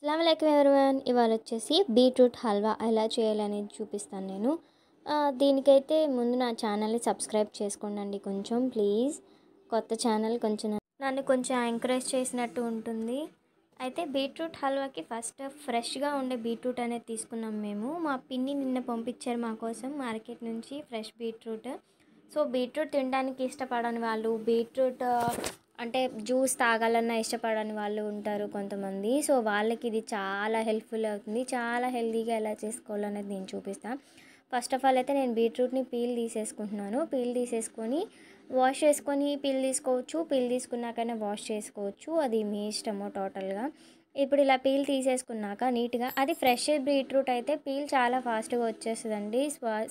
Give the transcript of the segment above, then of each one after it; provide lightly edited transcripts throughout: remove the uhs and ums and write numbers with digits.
అస్సలాముఅలైకుం everyone. ఇవాళ వచ్చేసి beetroot halwa ఎలా చేయాలనేది చూపిస్తాను నేను. దీనికైతే ముందు నా ఛానల్ని సబ్స్క్రైబ్ చేసుకోండి కొంచెం ప్లీజ్. కొత్త ఛానల్ కొంచెం నన్ను కొంచెం ఎంకరేజ్ చేసినట్టు ఉంటుంది. అయితే బీట్రూట్ హల్వాకి ఫస్ట్ ఫ్రెష్గా ఉండే బీట్రూట్ అనేది తీసుకున్నాం మేము. మా పిన్ని నిన్న పంపించారు మా కోసం మార్కెట్ నుంచి ఫ్రెష్ బీట్రూట్. సో బీట్రూట్ తినడానికి ఇష్టపడని వాళ్ళు, బీట్రూట్ అంటే జ్యూస్ తాగాలన్నా ఇష్టపడని వాళ్ళు ఉంటారు కొంతమంది. సో వాళ్ళకి ఇది చాలా హెల్ప్ఫుల్ అవుతుంది. చాలా హెల్తీగా ఎలా చేసుకోవాలనేది నేను చూపిస్తాను. ఫస్ట్ ఆఫ్ ఆల్ అయితే నేను బీట్రూట్ని పీల్ తీసేసుకుంటున్నాను. పీల్ తీసేసుకొని వాష్ చేసుకొని పీల్ తీసుకోవచ్చు, పీల్ తీసుకున్నాకనే వాష్ చేసుకోవచ్చు, అది మీ ఇష్టము టోటల్గా. ఇప్పుడు ఇలా పీల్ తీసేసుకున్నాక నీట్గా, అది ఫ్రెష్ బీట్రూట్ అయితే పీల్ చాలా ఫాస్ట్గా వచ్చేస్తుందండి,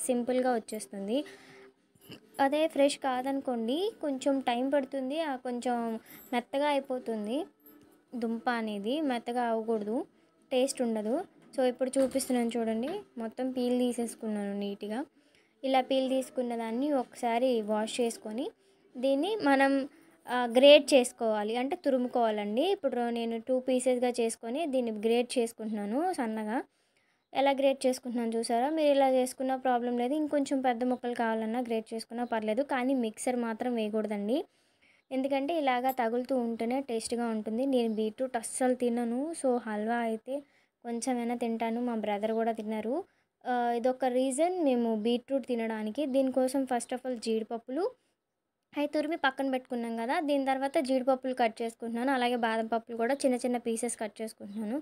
సింపుల్గా వచ్చేస్తుంది. అదే ఫ్రెష్ కాదనుకోండి కొంచెం టైం పడుతుంది, కొంచెం మెత్తగా అయిపోతుంది. దుంప అనేది మెత్తగా అవ్వకూడదు, టేస్ట్ ఉండదు. సో ఇప్పుడు చూపిస్తున్నాను చూడండి, మొత్తం పీల్ తీసేసుకున్నాను నీట్గా. ఇలా పీల్ తీసుకున్న దాన్ని ఒకసారి వాష్ చేసుకొని దీన్ని మనం గ్రేట్ చేసుకోవాలి, అంటే తురుముకోవాలండి. ఇప్పుడు నేను 2 పీసెస్గా చేసుకొని దీన్ని గ్రేట్ చేసుకుంటున్నాను సన్నగా. ఎలా గ్రేట్ చేసుకుంటున్నాను చూసారా? మీరు ఇలా చేసుకున్న ప్రాబ్లం లేదు, ఇంకొంచెం పెద్ద ముక్కలు కావాలన్నా గ్రేట్ చేసుకున్నా పర్లేదు, కానీ మిక్సర్ మాత్రం వేయకూడదండి. ఎందుకంటే ఇలాగా తగులుతూ ఉంటేనే టేస్ట్గా ఉంటుంది. నేను బీట్రూట్ అస్సలు తినను, సో హల్వా అయితే కొంచెమైనా తింటాను. మా బ్రదర్ కూడా తిన్నారు. ఇదొక రీజన్ మేము బీట్రూట్ తినడానికి. దీనికోసం ఫస్ట్ ఆఫ్ ఆల్ జీడిపప్పులు అవి తురిమి పక్కన పెట్టుకున్నాం కదా, దీని తర్వాత జీడిపప్పులు కట్ చేసుకుంటున్నాను. అలాగే బాదం పప్పులు కూడా చిన్న చిన్న పీసెస్ కట్ చేసుకుంటున్నాను.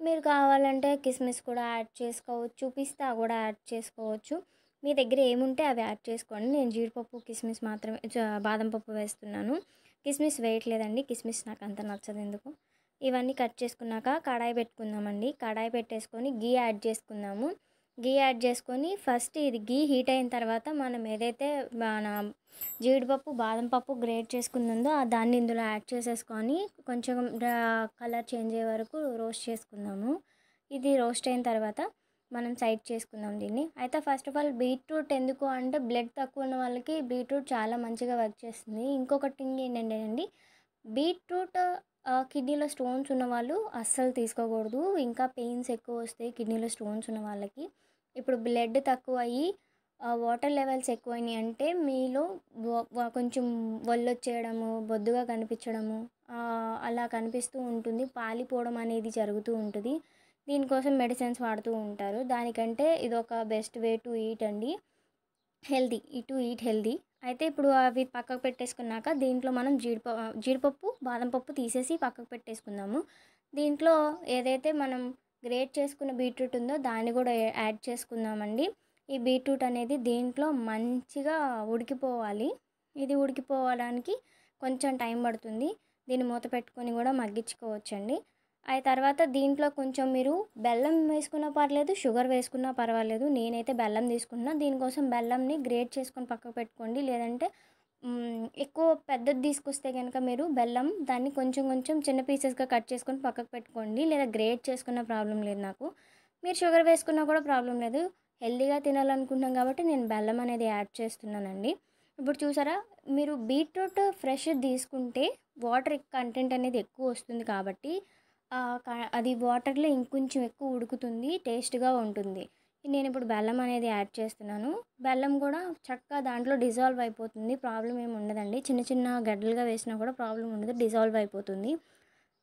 మీరు కావాలంటే కిస్మిస్ కూడా యాడ్ చేసుకోవచ్చు, పిస్తా కూడా యాడ్ చేసుకోవచ్చు. మీ దగ్గర ఏముంటే అవి యాడ్ చేసుకోండి. నేను జీడిపప్పు కిస్మిస్ మాత్రమే, బాదం పప్పు వేస్తున్నాను. కిస్మిస్ వేయట్లేదండి, కిస్మిస్ నాకు అంత నచ్చదు ఎందుకు. ఇవన్నీ కట్ చేసుకున్నాక కడాయి పెట్టుకుందామండి. కడాయి పెట్టేసుకొని గీ యాడ్ చేసుకుందాము. గీ యాడ్ చేసుకొని ఫస్ట్ ఇది గీ హీట్ అయిన తర్వాత మనం ఏదైతే మన జీడిపప్పు బాదం పప్పు గ్రేట్ చేసుకుందో దాన్ని ఇందులో యాడ్ చేసేసుకొని కొంచెం కలర్ చేంజ్ అయ్యే వరకు రోస్ట్ చేసుకుందాము. ఇది రోస్ట్ అయిన తర్వాత మనం సైడ్ చేసుకుందాం దీన్ని. అయితే ఫస్ట్ ఆఫ్ ఆల్ బీట్రూట్ ఎందుకు అంటే బ్లడ్ తక్కువ ఉన్న వాళ్ళకి బీట్రూట్ చాలా మంచిగా వర్క్ చేస్తుంది. ఇంకొకటి థింగ్ ఏంటంటే అండి, బీట్రూట్ కిడ్నీలో స్టోన్స్ ఉన్న వాళ్ళు అస్సలు తీసుకోకూడదు. ఇంకా పెయిన్స్ ఎక్కువ వస్తాయి కిడ్నీలో స్టోన్స్ ఉన్న వాళ్ళకి. ఇప్పుడు బ్లడ్ తక్కువ అయ్యి వాటర్ లెవెల్స్ ఎక్కువైనాయి అంటే మీలో కొంచెం వచ్చేయడము, బొద్దుగా కనిపించడము, అలా కనిపిస్తూ ఉంటుంది, పాలిపోవడం అనేది జరుగుతూ ఉంటుంది. దీనికోసం మెడిసిన్స్ వాడుతూ ఉంటారు. దానికంటే ఇది ఒక బెస్ట్ వే టు ఈట్ అండి, హెల్దీ టు ఈట్ హెల్దీ. అయితే ఇప్పుడు అవి పక్కకు పెట్టేసుకున్నాక దీంట్లో మనం జీడిపప్పు బాదం పప్పు తీసేసి పక్కకు పెట్టేసుకుందాము. దీంట్లో ఏదైతే మనం గ్రేట్ చేసుకున్న బీట్రూట్ ఉందో దాన్ని కూడా యాడ్ చేసుకుందామండి. ఈ బీట్రూట్ అనేది దీంట్లో మంచిగా ఉడికిపోవాలి. ఇది ఉడికిపోవడానికి కొంచెం టైం పడుతుంది. దీన్ని మూత పెట్టుకొని కూడా మగ్గించుకోవచ్చండి. ఆ తర్వాత దీంట్లో కొంచెం మీరు బెల్లం వేసుకున్నా పర్లేదు, షుగర్ వేసుకున్నా పర్వాలేదు. నేనైతే బెల్లం తీసుకున్నా. దీనికోసం బెల్లంని గ్రేట్ చేసుకొని పక్కకు పెట్టుకోండి. లేదంటే ఎక్కువ పెద్దది తీసుకొస్తే కనుక మీరు బెల్లం దాన్ని కొంచెం కొంచెం చిన్న పీసెస్గా కట్ చేసుకొని పక్కకు పెట్టుకోండి. లేదా గ్రేట్ చేసుకున్న ప్రాబ్లం లేదు నాకు. మీరు షుగర్ వేసుకున్నా కూడా ప్రాబ్లం లేదు. హెల్తీగా తినాలనుకుంటున్నాం కాబట్టి నేను బెల్లం అనేది యాడ్ చేస్తున్నానండి. ఇప్పుడు చూసారా, మీరు బీట్రూట్ ఫ్రెష్ తీసుకుంటే వాటర్ కంటెంట్ అనేది ఎక్కువ వస్తుంది కాబట్టి అది వాటర్లో ఇంకొంచెం ఎక్కువ ఉడుకుతుంది, టేస్ట్గా ఉంటుంది. నేను ఇప్పుడు బెల్లం అనేది యాడ్ చేస్తున్నాను. బెల్లం కూడా చక్కగా దాంట్లో డిజాల్వ్ అయిపోతుంది, ప్రాబ్లం ఏమి ఉండదండి. చిన్న చిన్న గడ్డలుగా వేసినా కూడా ప్రాబ్లం ఉండదు, డిజాల్వ్ అయిపోతుంది.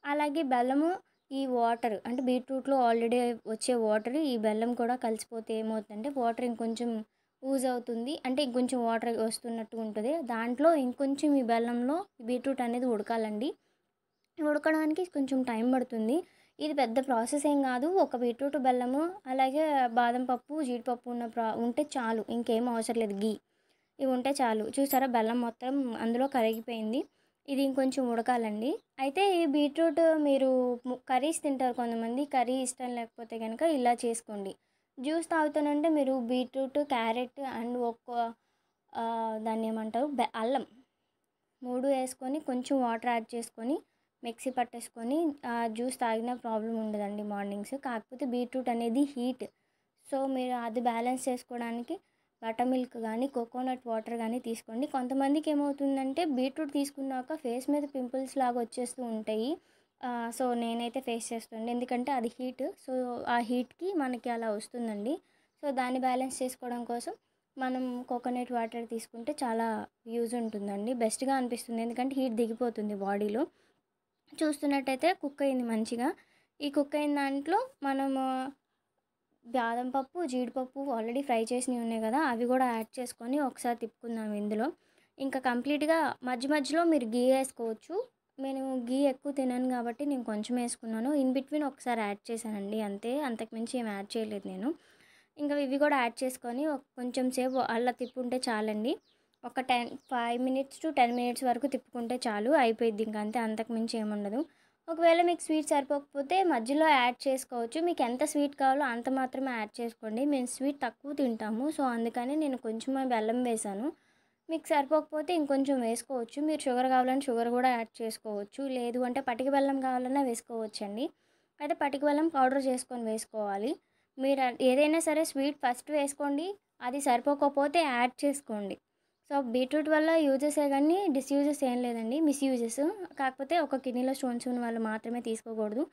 అలాగే బెల్లము ఈ వాటర్ అంటే బీట్రూట్లో ఆల్రెడీ వచ్చే వాటర్ ఈ బెల్లం కూడా కలిసిపోతే ఏమవుతుందంటే వాటర్ ఇంకొంచెం యూజ్ అవుతుంది, అంటే ఇంకొంచెం వాటర్ వస్తున్నట్టు ఉంటుంది. దాంట్లో ఇంకొంచెం ఈ బెల్లంలో బీట్రూట్ అనేది ఉడకాలండి. ఉడకడానికి కొంచెం టైం పడుతుంది. ఇది పెద్ద ప్రాసెస్ ఏం కాదు. ఒక బీట్రూట్ బెల్లము అలాగే బాదం పప్పు జీడిపప్పు ఉంటే చాలు, ఇంకేం అవసరం లేదు. గీ ఇవి ఉంటే చాలు. చూసారా, బెల్లం మొత్తం అందులో కరిగిపోయింది. ఇది ఇంకొంచెం ఉడకాలండి. అయితే ఈ బీట్రూట్ మీరు కర్రీస్ తింటారు కొంతమంది, కర్రీ ఇష్టం లేకపోతే కనుక ఇలా చేసుకోండి. జ్యూస్ తాగుతానంటే మీరు బీట్రూట్, క్యారెట్ అండ్ దాన్ని ఏమంటారు అల్లం 3 వేసుకొని కొంచెం వాటర్ యాడ్ చేసుకొని మిక్సీ పట్టేసుకొని జ్యూస్ తాగిన ప్రాబ్లం ఉండదండి మార్నింగ్స్. కాకపోతే బీట్రూట్ అనేది హీట్, సో మీరు అది బ్యాలెన్స్ చేసుకోవడానికి బటర్ మిల్క్ కానీ కోకోనట్ వాటర్ కానీ తీసుకోండి. కొంతమందికి ఏమవుతుందంటే బీట్రూట్ తీసుకున్నాక ఫేస్ మీద పింపుల్స్ లాగా వచ్చేస్తూ ఉంటాయి. సో నేనైతే ఫేస్ చేస్తుండే, ఎందుకంటే అది హీట్. సో ఆ హీట్‌కి మనకి అలా వస్తుందండి. సో దాన్ని బ్యాలెన్స్ చేసుకోవడం కోసం మనం కోకోనట్ వాటర్ తీసుకుంటే చాలా యూజ్ ఉంటుందండి. బెస్ట్‌గా అనిపిస్తుంది. ఎందుకంటే హీట్ దిగిపోతుంది బాడీలో. చూస్తున్నట్టయితే కుక్ అయింది మంచిగా. ఈ కుక్ అయిన దాంట్లో మనము బాదం పప్పు, జీడిపప్పు ఆల్రెడీ ఫ్రై చేసినవి ఉన్నాయి కదా, అవి కూడా యాడ్ చేసుకొని ఒకసారి తిప్పుకుందాం ఇందులో. ఇంకా కంప్లీట్‌గా మధ్య మధ్యలో మీరు ఘీ వేసుకోవచ్చు. నేను ఘీ ఎక్కువ తినను కాబట్టి నేను కొంచెం వేసుకున్నాను. ఇన్ బిట్వీన్ ఒకసారి యాడ్ చేశానండి అంతే. అంతకు మించి ఏం యాడ్ చేయలేదు నేను. ఇంకా ఇవి కూడా యాడ్ చేసుకొని కొంచెం సేపు అలా తిప్పుకుంటే చాలండి. ఒక 5 మినిట్స్ టు 10 మినిట్స్ వరకు తిప్పుకుంటే చాలు, అయిపోయిద్ది ఇంక అంతే. అంతకు మించి ఏముండదు. ఒకవేళ మీకు స్వీట్ సరిపోకపోతే మధ్యలో యాడ్ చేసుకోవచ్చు. మీకు ఎంత స్వీట్ కావాలో అంత మాత్రమే యాడ్ చేసుకోండి. మేము స్వీట్ తక్కువ తింటాము. సో అందుకని నేను కొంచెమే బెల్లం వేశాను. మీకు సరిపోకపోతే ఇంకొంచెం వేసుకోవచ్చు. మీరు షుగర్ కావాలంటే షుగర్ కూడా యాడ్ చేసుకోవచ్చు. లేదు అంటే పటిక బెల్లం కావాలన్నా వేసుకోవచ్చండి. అయితే పటిక బెల్లం పౌడర్ చేసుకొని వేసుకోవాలి. మీరు ఏదైనా సరే స్వీట్ ఫస్ట్ వేసుకోండి. అది సరిపోకపోతే యాడ్ చేసుకోండి. సో బీట్రూట్ వల్ల యూజెసే కానీ డిస్యూజెస్ ఏం లేదండి, మిస్యూజెస్. కాకపోతే ఒక కిడ్నీలో స్టోన్స్ ఉన్న వాళ్ళు మాత్రమే తీసుకోకూడదు.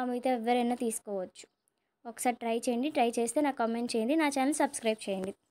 మిగతా ఎవరైనా తీసుకోవచ్చు. ఒకసారి ట్రై చేయండి. ట్రై చేస్తే నాకు కామెంట్ చేయండి. నా ఛానల్ సబ్స్క్రైబ్ చేయండి.